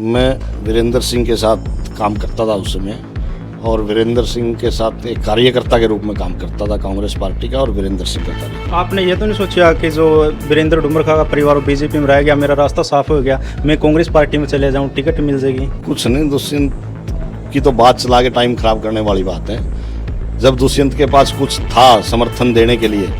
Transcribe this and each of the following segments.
मैं वीरेंद्र सिंह के साथ काम करता था उस समय, और वीरेंद्र सिंह के साथ एक कार्यकर्ता के रूप में काम करता था कांग्रेस पार्टी का, और वीरेंद्र सिंह का कार्यकर्ता। आपने ये तो नहीं सोचा कि जो वीरेंद्र डुमरखा का परिवार बीजेपी में रह गया, मेरा रास्ता साफ हो गया, मैं कांग्रेस पार्टी में चले जाऊं, टिकट मिल जाएगी? कुछ नहीं, दुष्यंत की तो बात चला के टाइम खराब करने वाली बात है। जब दुष्यंत के पास कुछ था समर्थन देने के लिए,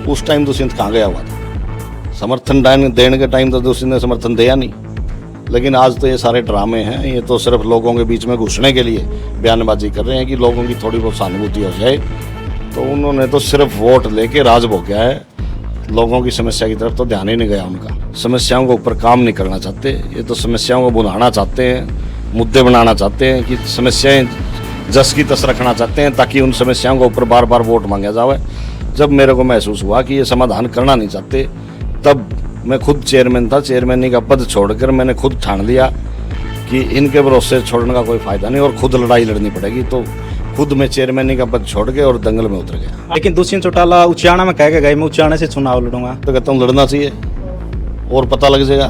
उस टाइम दुष्यंत कहाँ गया हुआ था? समर्थन देने के टाइम तो दुष्यंत ने समर्थन दिया नहीं। लेकिन आज तो ये सारे ड्रामे हैं, ये तो सिर्फ लोगों के बीच में घुसने के लिए बयानबाजी कर रहे हैं कि लोगों की थोड़ी बहुत सहानुभूति हो जाए। तो उन्होंने तो सिर्फ वोट लेके राज भोगा है, लोगों की समस्या की तरफ तो ध्यान ही नहीं गया उनका। समस्याओं के ऊपर काम नहीं करना चाहते, ये तो समस्याओं को बुलाना चाहते हैं, मुद्दे बनाना चाहते हैं कि समस्याएं जस की तस रखना चाहते हैं, ताकि उन समस्याओं के ऊपर बार बार वोट मांगा जाए। जब मेरे को महसूस हुआ कि ये समाधान करना नहीं चाहते, तब मैं खुद चेयरमैन था, चेयरमैनी का पद छोड़कर मैंने खुद ठान लिया कि इनके भरोसे छोड़ने का कोई फायदा नहीं और खुद लड़ाई लड़नी पड़ेगी। तो खुद मैं चेयरमैनी का पद छोड़ के और दंगल में उतर गया। लेकिन दुष्यंत चौटाला उचाना में कह के गए, मैं उचाना से चुनाव लड़ूंगा। तो कहता हूँ लड़ना चाहिए, और पता लग जाएगा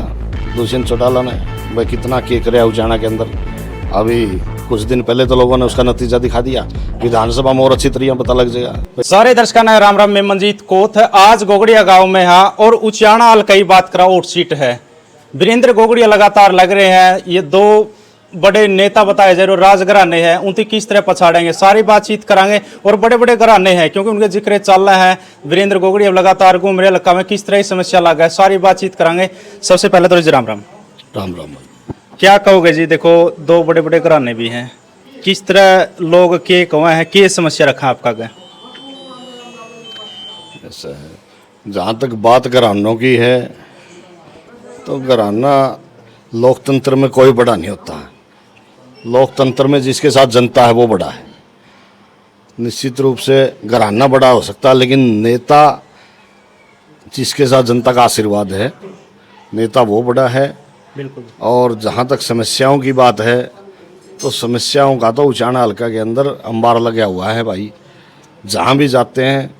दुष्यंत चौटाला ने भाई कितना के करे उचाना के अंदर। अभी कुछ दिन पहले तो लोगों ने उसका नतीजा दिखा दिया, विधानसभा में और अच्छी तरीके पता लग जाएगा। सारे दर्शकों ने राम राम, मैं मंजीत कोथ आज गोगड़िया गांव में है और उचाना कई बात करा वोट सीट है। वीरेंद्र गोगड़िया लगातार लग रहे हैं, ये दो बड़े नेता बताए जा रहे राजघराने हैं, उनकी किस तरह पछाड़ेंगे, सारी बातचीत करांगे। और बड़े बड़े घराने हैं क्योंकि उनके जिक्र चल रहा है। वीरेंद्र गोगड़िया लगातार घूम रहे इलाका में, किस तरह की समस्या लगा है, सारी बातचीत करांगे। सबसे पहले तो जी राम राम। राम राम। क्या कहोगे जी? देखो दो बड़े बड़े घराने भी हैं, किस तरह लोग के कौन है, क्या समस्या रखा आपका क्या? ऐसा है, जहाँ तक बात घरानों की है तो घराना लोकतंत्र में कोई बड़ा नहीं होता। लोकतंत्र में जिसके साथ जनता है वो बड़ा है। निश्चित रूप से घराना बड़ा हो सकता है, लेकिन नेता जिसके साथ जनता का आशीर्वाद है, नेता वो बड़ा है। बिल्कुल। और जहाँ तक समस्याओं की बात है तो समस्याओं का तो उचाना हल्का के अंदर अंबार लगा हुआ है भाई। जहाँ भी जाते हैं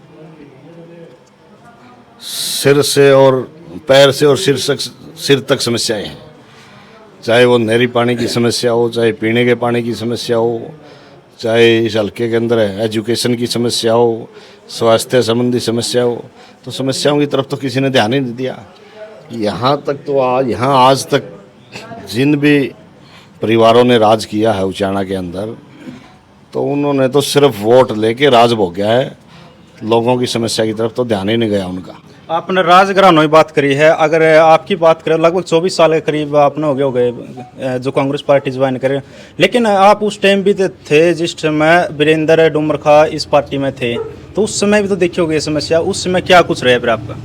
सिर से और पैर से और सिर तक समस्याएं हैं। चाहे वो नहरी पानी की समस्या हो, चाहे पीने के पानी की समस्या हो, चाहे इस हल्के के अंदर एजुकेशन की समस्या हो, स्वास्थ्य संबंधी समस्या हो, तो समस्याओं की तरफ तो किसी ने ध्यान ही नहीं दिया। यहाँ तक तो आज तक जिन भी परिवारों ने राज किया है उचाना के अंदर, तो उन्होंने तो सिर्फ वोट लेके राज भोगा है, लोगों की समस्या की तरफ तो ध्यान ही नहीं गया उनका। आपने राजघरानों की बात करी है, अगर आपकी बात करें लगभग 24 साल के करीब आपने हो गए जो कांग्रेस पार्टी ज्वाइन करे। लेकिन आप उस टाइम भी तो थे जिस समय वीरेंद्र डुमरखा इस पार्टी में थे, तो उस समय भी तो देखी होगी समस्या। उस समय क्या कुछ रहा फिर आपका?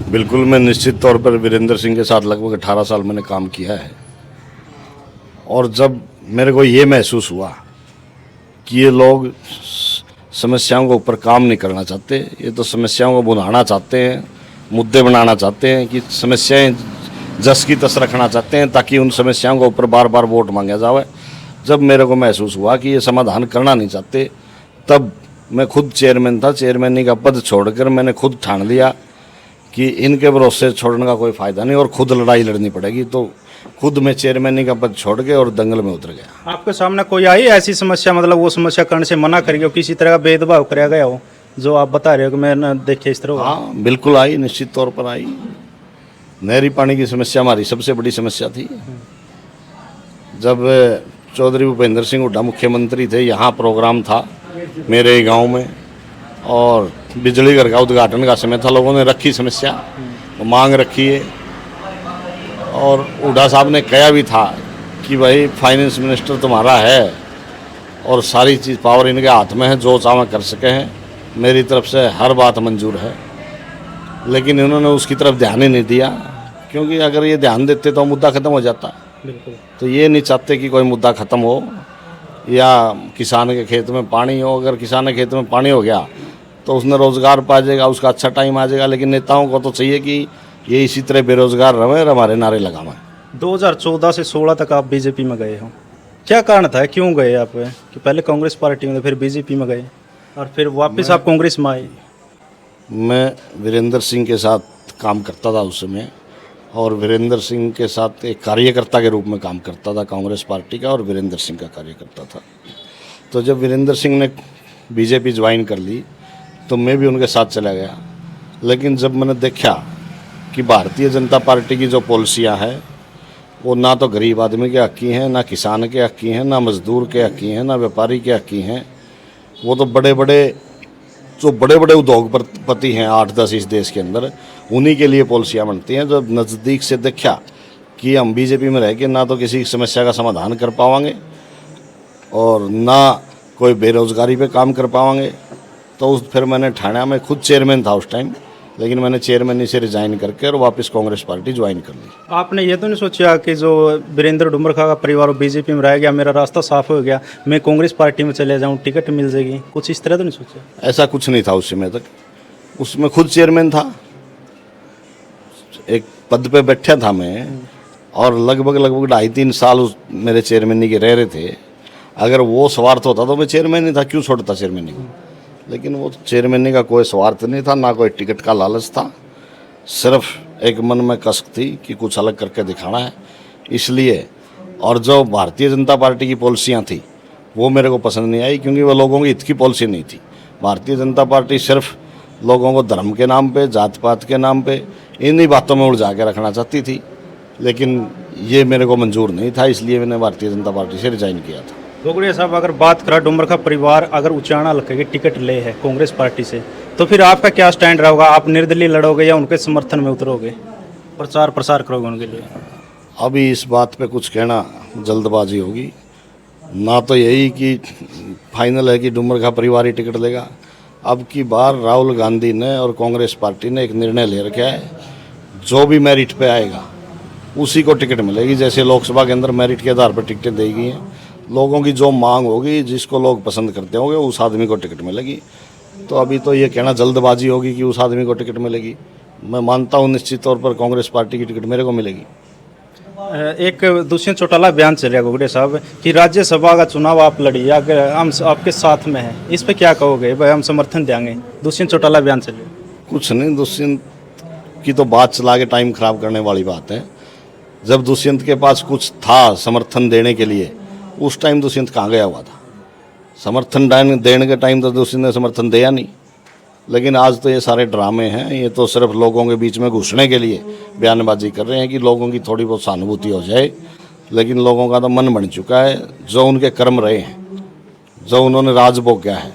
बिल्कुल, मैं निश्चित तौर पर वीरेंद्र सिंह के साथ लगभग 18 साल मैंने काम किया है, और जब मेरे को ये महसूस हुआ कि ये लोग समस्याओं के ऊपर काम नहीं करना चाहते, ये तो समस्याओं को बुलाना चाहते हैं, मुद्दे बनाना चाहते हैं कि समस्याएं जस की तस रखना चाहते हैं, ताकि उन समस्याओं के ऊपर बार बार वोट मांगा जाए। जब मेरे को महसूस हुआ कि ये समाधान करना नहीं चाहते, तब मैं खुद चेयरमैन था, चेयरमैनी का पद छोड़कर मैंने खुद ठान लिया कि इनके भरोसे छोड़ने का कोई फायदा नहीं और खुद लड़ाई लड़नी पड़ेगी। तो खुद मैं चेयरमैनी का पद छोड़ के और दंगल में उतर गया। आपके सामने कोई आई ऐसी समस्या, मतलब वो समस्या करने से मना करी हो, किसी तरह का भेदभाव कराया गया हो, जो आप बता रहे हो कि मैं न देखे इस तरह? हाँ बिल्कुल आई, निश्चित तौर पर आई। नहरी पानी की समस्या हमारी सबसे बड़ी समस्या थी। जब चौधरी भूपेंद्र सिंह हुड्डा मुख्यमंत्री थे, यहाँ प्रोग्राम था मेरे गाँव में, और बिजली घर का उद्घाटन का समय था, लोगों ने रखी समस्या, मांग रखी है, और हुड्डा साहब ने कहा भी था कि भाई फाइनेंस मिनिस्टर तुम्हारा है और सारी चीज़ पावर इनके हाथ में है, जो चाहे कर सके हैं, मेरी तरफ से हर बात मंजूर है। लेकिन इन्होंने उसकी तरफ ध्यान ही नहीं दिया, क्योंकि अगर ये ध्यान देते तो मुद्दा ख़त्म हो जाता। बिल्कुल। तो ये नहीं चाहते कि कोई मुद्दा ख़त्म हो या किसान के खेत में पानी हो। अगर किसान के खेत में पानी हो गया तो उसने रोज़गार पा जाएगा, उसका अच्छा टाइम आ जाएगा। लेकिन नेताओं को तो चाहिए कि ये इसी तरह बेरोजगार रहे और हमारे नारे लगावे। 2014 से 16 तक आप बीजेपी में गए हो, क्या कारण था, क्यों गए आप? कि पहले कांग्रेस पार्टी में, फिर बीजेपी में गए और फिर वापस आप कांग्रेस में आए? मैं वीरेंद्र सिंह के साथ काम करता था उस समय, और वीरेंद्र सिंह के साथ एक कार्यकर्ता के रूप में काम करता था कांग्रेस पार्टी का, और वीरेंद्र सिंह का कार्यकर्ता था। तो जब वीरेंद्र सिंह ने बीजेपी ज्वाइन कर ली तो मैं भी उनके साथ चला गया। लेकिन जब मैंने देखा कि भारतीय जनता पार्टी की जो पॉलिसियाँ हैं वो ना तो गरीब आदमी के हक की हैं, ना किसान के हक की हैं, ना मजदूर के हक की हैं, ना व्यापारी के हक की हैं। वो तो बड़े बड़े उद्योगपति हैं 8-10 इस देश के अंदर, उन्हीं के लिए पॉलिसियाँ बनती हैं। जब नज़दीक से देखा कि हम बीजेपी में रह के ना तो किसी समस्या का समाधान कर पाएंगे और ना कोई बेरोज़गारी पे काम कर पाएंगे, तो फिर मैंने ठाणा में खुद चेयरमैन था उस टाइम, लेकिन मैंने चेयरमैनी से रिज़ाइन करके और वापस कांग्रेस पार्टी ज्वाइन कर ली। आपने ये तो नहीं सोचा कि जो वीरेंद्र डुमरखा का परिवार बीजेपी में रह गया, मेरा रास्ता साफ हो गया, मैं कांग्रेस पार्टी में चले जाऊं, टिकट मिल जाएगी, कुछ इस तरह तो नहीं सोचा? ऐसा कुछ नहीं था उस समय तक। उसमें खुद चेयरमैन था, एक पद पे बैठा था मैं, और लगभग 2.5-3 साल मेरे चेयरमैनी के रह रहे थे। अगर वो स्वार्थ होता तो मैं चेयरमैन नहीं था, क्यों छोड़ता चेयरमैनी को। लेकिन वो चेयरमैनी का कोई स्वार्थ नहीं था, ना कोई टिकट का लालच था, सिर्फ एक मन में कसक थी कि कुछ अलग करके दिखाना है, इसलिए। और जो भारतीय जनता पार्टी की पॉलिसियाँ थी वो मेरे को पसंद नहीं आई, क्योंकि वो लोगों की हित की पॉलिसी नहीं थी। भारतीय जनता पार्टी सिर्फ लोगों को धर्म के नाम पे, जात पात के नाम पे, इन्हीं बातों में उलझा के रखना चाहती थी। लेकिन ये मेरे को मंजूर नहीं था, इसलिए मैंने भारतीय जनता पार्टी से रिजाइन किया था। गोगड़िया साहब, अगर बात करा डुमरखा परिवार अगर उचाना हल्के की टिकट ले है कांग्रेस पार्टी से, तो फिर आपका क्या स्टैंड रहेगा? आप निर्दलीय लड़ोगे या उनके समर्थन में उतरोगे, प्रचार प्रसार करोगे उनके लिए? अभी इस बात पे कुछ कहना जल्दबाजी होगी। ना तो यही कि फाइनल है कि डुमरखा परिवार ही टिकट लेगा। अब की बार राहुल गांधी ने और कांग्रेस पार्टी ने एक निर्णय ले रखा है, जो भी मेरिट पे आएगा उसी को टिकट मिलेगी। जैसे लोकसभा के अंदर मेरिट के आधार पर टिकटें दी गई हैं, लोगों की जो मांग होगी, जिसको लोग पसंद करते होंगे, उस आदमी को टिकट मिलेगी। तो अभी तो ये कहना जल्दबाजी होगी कि उस आदमी को टिकट मिलेगी। मैं मानता हूँ निश्चित तौर पर कांग्रेस पार्टी की टिकट मेरे को मिलेगी। एक दुष्यंत चौटाला बयान चलेगा गोगड़े साहब कि राज्यसभा का चुनाव आप लड़िए, अगर हम आपके साथ में हैं, इस पे क्या कहोगे? भाई हम समर्थन देंगे, दुष्यंत चौटाला बयान चलेगा। कुछ नहीं, दुष्यंत की तो बात चला के टाइम खराब करने वाली बात है। जब दुष्यंत के पास कुछ था समर्थन देने के लिए, उस टाइम दुष्यंत कहाँ गया हुआ था? समर्थन देने के टाइम तो दुष्यंत ने समर्थन दिया नहीं। लेकिन आज तो ये सारे ड्रामे हैं, ये तो सिर्फ लोगों के बीच में घुसने के लिए बयानबाजी कर रहे हैं कि लोगों की थोड़ी बहुत सहानुभूति हो जाए। लेकिन लोगों का तो मन बन चुका है, जो उनके कर्म रहे हैं, जो उन्होंने राज भोगा है,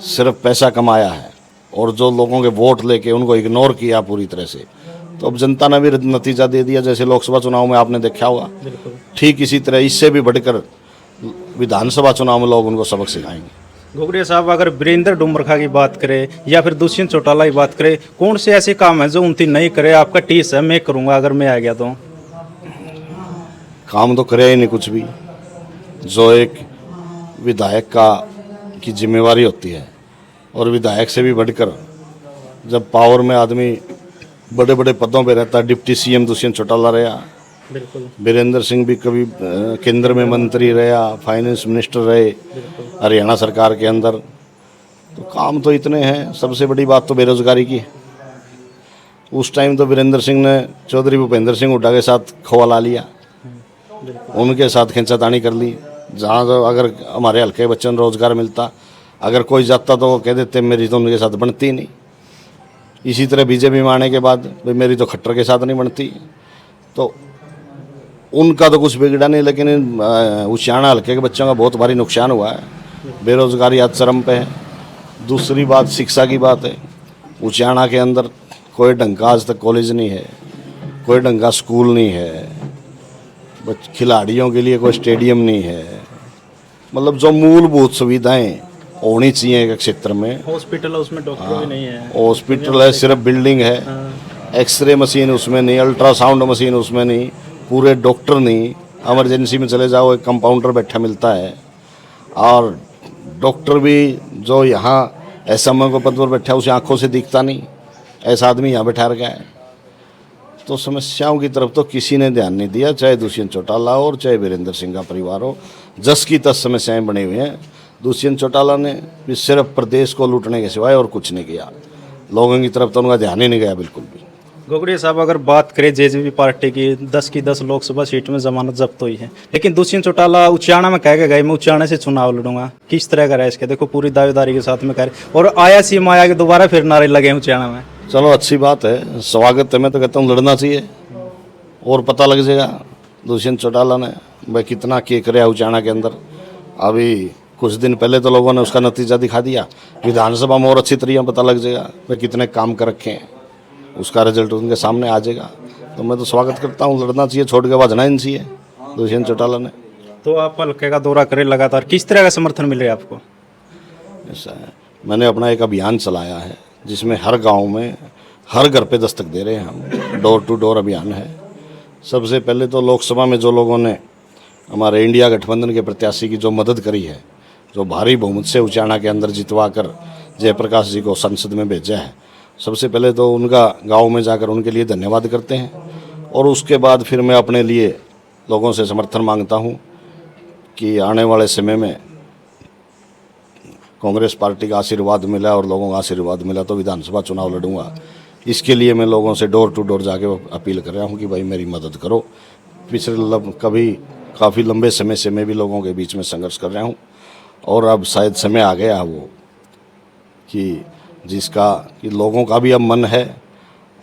सिर्फ पैसा कमाया है, और जो लोगों के वोट लेके उनको इग्नोर किया पूरी तरह से, तो अब जनता ने भी नतीजा दे दिया। जैसे लोकसभा चुनाव में आपने देखा होगा, ठीक इसी तरह इससे भी बढ़कर विधानसभा चुनाव में लोग उनको सबक सिखाएंगे। गोगड़िया साहब, अगर वीरेंद्र डुमरखा की बात करें या फिर दुष्यंत चौटाला की बात करें, कौन से ऐसे काम है जो उनकी नहीं करे? आपका टीस है, मैं करूंगा अगर मैं आ गया तो। काम तो करे ही नहीं कुछ भी। जो एक विधायक की जिम्मेवारी होती है, और विधायक से भी बढ़कर जब पावर में आदमी बड़े बड़े पदों पे रहता है, डिप्टी सीएम दुष्यंत चौटाला रहा, बिल्कुल, वीरेंद्र सिंह भी कभी केंद्र में मंत्री रहा, फाइनेंस मिनिस्टर रहे हरियाणा सरकार के अंदर। तो काम तो इतने हैं। सबसे बड़ी बात तो बेरोजगारी की है। उस टाइम तो वीरेंद्र सिंह ने चौधरी भूपेंद्र सिंह हुड्डा के साथ खोवा ला लिया, उनके साथ खींचातानी कर ली। जहाँ तो अगर हमारे हल्के बच्चों को रोजगार मिलता, अगर कोई जाता तो वो कह देते मेरी तो उनके साथ बनती नहीं। इसी तरह बीजेपी में आने के बाद भाई मेरी तो खट्टर के साथ नहीं बनती। तो उनका तो कुछ बिगड़ा नहीं, लेकिन उचाना हल्के के बच्चों का बहुत भारी नुकसान हुआ है। बेरोजगारी आज चरम पे है। दूसरी बात शिक्षा की बात है। उचाना के अंदर कोई ढंग का आज तक कॉलेज नहीं है, कोई ढंग का स्कूल नहीं है, खिलाड़ियों के लिए कोई स्टेडियम नहीं है। मतलब जो मूलभूत सुविधाएं होनी चाहिए एक क्षेत्र में, हॉस्पिटल है उसमें डॉक्टर भी नहीं है, हॉस्पिटल है सिर्फ बिल्डिंग है, एक्सरे मशीन उसमें नहीं, अल्ट्रासाउंड मशीन उसमें नहीं, पूरे डॉक्टर नहीं। इमरजेंसी में चले जाओ, एक कंपाउंडर बैठा मिलता है, और डॉक्टर भी जो यहाँ एसएमओ के पद पर बैठा है उसे आंखों से दिखता नहीं, ऐसा आदमी यहाँ बैठा रखा है। तो समस्याओं की तरफ तो किसी ने ध्यान नहीं दिया, चाहे दुष्यंत चौटाला हो और चाहे वीरेंद्र सिंह का परिवार हो। जस की तस समस्याएं बनी हुई हैं। दुष्यंत चौटाला ने भी सिर्फ प्रदेश को लूटने के सिवाय और कुछ नहीं किया। लोगों की तरफ तो उनका ध्यान ही नहीं गया बिल्कुल भी। गोगड़िया साहब, अगर बात करें जेजेपी पार्टी की, 10 की 10 लोकसभा सीट में जमानत जब्त हुई है, लेकिन दुष्यंत चौटाला उचाना में कह के गए मैं उचाना से चुनाव लड़ूंगा। किस तरह का रहा इसके? देखो पूरी दावेदारी के साथ में कह रहे, और आया सीएम आया कि दोबारा फिर नारे लगे हैं उचाना में। चलो अच्छी बात है, स्वागत है। मैं तो कहता हूँ लड़ना चाहिए और पता लग जाएगा दुष्यंत चौटाला ने भाई कितना के करे उचाना के अंदर। अभी कुछ दिन पहले तो लोगों ने उसका नतीजा दिखा दिया, विधानसभा में और अच्छी तरीके पता लग जाएगा भाई कितने काम कर रखे हैं, उसका रिजल्ट उनके सामने आ जाएगा। तो मैं तो स्वागत करता हूँ, लड़ना चाहिए, छोड़ के भाजना ही चाहिए दुष्यंत चौटाला ने। तो आप हल्के का दौरा करें लगातार, किस तरह का समर्थन मिल रहा है आपको? ऐसा है, मैंने अपना एक अभियान चलाया है जिसमें हर गांव में हर घर पे दस्तक दे रहे हैं हम, डोर टू डोर अभियान है। सबसे पहले तो लोकसभा में जो लोगों ने हमारे इंडिया गठबंधन के प्रत्याशी की जो मदद करी है, जो भारी बहुमत से उचाना के अंदर जितवा कर जयप्रकाश जी को संसद में भेजा है, सबसे पहले तो उनका गांव में जाकर उनके लिए धन्यवाद करते हैं। और उसके बाद फिर मैं अपने लिए लोगों से समर्थन मांगता हूं कि आने वाले समय में कांग्रेस पार्टी का आशीर्वाद मिला और लोगों का आशीर्वाद मिला तो विधानसभा चुनाव लड़ूंगा। इसके लिए मैं लोगों से डोर टू डोर जाके अपील कर रहा हूँ कि भाई मेरी मदद करो। पिछले काफ़ी लंबे समय से मैं भी लोगों के बीच में संघर्ष कर रहा हूँ और अब शायद समय आ गया वो कि लोगों का भी अब मन है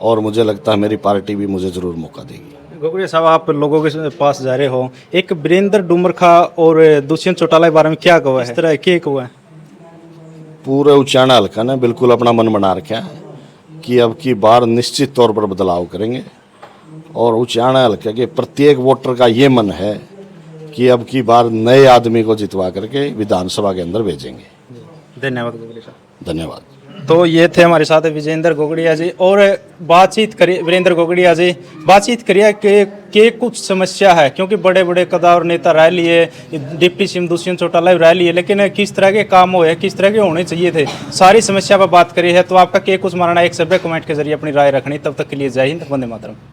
और मुझे लगता है मेरी पार्टी भी मुझे ज़रूर मौका देगी। गोगड़िया साहब, आप लोगों के पास जा रहे हो, एक वीरेंद्र डुमरखा और दुष्यंत चौटाला के बारे में क्या कहा है? इस तरह क्या हुआ है? पूरे उचाना हल्का ने बिल्कुल अपना मन बना रखा है कि अब की बार निश्चित तौर पर बदलाव करेंगे और उचाना हल्के के प्रत्येक वोटर का ये मन है कि अब की बार नए आदमी को जितवा करके विधानसभा के अंदर भेजेंगे। धन्यवाद गोगड़िया साहब। धन्यवाद। तो ये थे हमारे साथ विजेंद्र गोगड़िया जी, और बातचीत करिए वीरेंद्र गोगड़िया जी, बातचीत करिए कि कुछ समस्या है, क्योंकि बड़े बड़े कदार नेता रह लिए, डिप्टी सीएम दुष्यंत चौटाला भी रह लिए, लेकिन किस तरह के काम हुए, किस तरह के होने चाहिए थे, सारी समस्या पर बात करी है। तो आपका क्या कुछ मानना है, एक सभ्य कमेंट के जरिए अपनी राय रखनी। तब तक के लिए जय हिंद, वंदे मातरम।